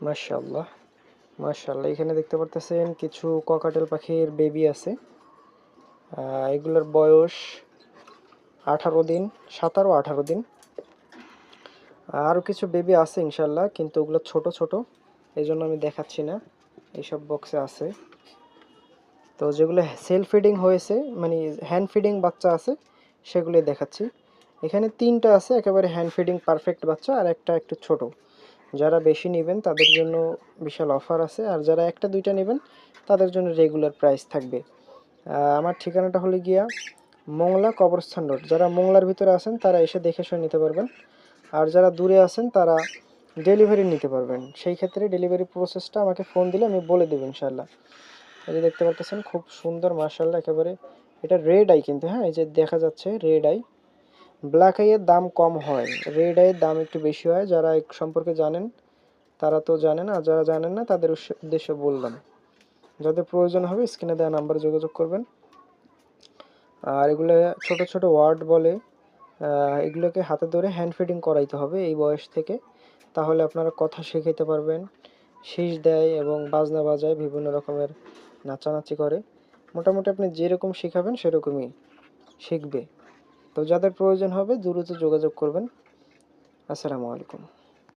মাশাআল্লাহ, মাশাআল্লাহ। এখানে দেখতে পারতেছেন কিছু ককাটেল পাখির বেবি আছে। এগুলোর বয়স 18 দিন, 17-18 দিন। আরও কিছু বেবি আছে ইনশাল্লাহ, কিন্তু ওগুলো ছোট ছোট, এই জন্য আমি দেখাচ্ছি না। এইসব বক্সে আছে। তো যেগুলো সেলফ ফিডিং হয়েছে, মানে হ্যান্ড ফিডিং বাচ্চা আছে, সেগুলোই দেখাচ্ছি। এখানে 3টা আছে একেবারে হ্যান্ড ফিডিং পারফেক্ট বাচ্চা, আর একটা একটু ছোট। যারা বেশি নেবেন তাদের জন্য বিশাল অফার আছে, আর যারা 1টা 2টা নেবেন তাদের জন্য রেগুলার প্রাইস থাকবে। আমার ঠিকানাটা হলো গিয়া মোংলা কবরস্থান রোড। যারা মোংলার ভিতরে আছেন তারা এসে দেখে শুনে নিতে পারবেন, আর যারা দূরে আছেন তারা ডেলিভারি নিতে পারবেন। সেই ক্ষেত্রে ডেলিভারি প্রসেসটা আমাকে ফোন দিলে আমি বলে দেবো ইনশাল্লাহ। এই যে দেখতে পাচ্ছেন খুব সুন্দর মাশাআল্লাহ একেবারে। এটা রেড আই কিন্তু, হ্যাঁ, এই যে দেখা যাচ্ছে রেড আই। ব্ল্যাক আইয়ের দাম কম হয়, রেড আইয়ের দাম একটু বেশি হয়। যারা এই সম্পর্কে জানেন তারা তো জানেন, আর যারা জানেন না তাদের উদ্দেশ্যে বললাম। যাদের প্রয়োজন হবে স্ক্রিনে দেওয়া নাম্বারে যোগাযোগ করবেন। আর এগুলো ছোট ছোট ওয়ার্ড বলে, এগুলোকে হাতে ধরে হ্যান্ড ফিডিং করাইতে হবে এই বয়স থেকে। তাহলে আপনারা কথা শিখাইতে পারবেন। শীষ দেয় এবং বাজনা বাজায়, বিভিন্ন রকমের নাচানাচি করে। মোটামুটি আপনি যেরকম শেখাবেন সেরকমই শিখবে। তো যাদের প্রয়োজন হবে দ্রুত যোগাযোগ করবেন। আসসালামু আলাইকুম।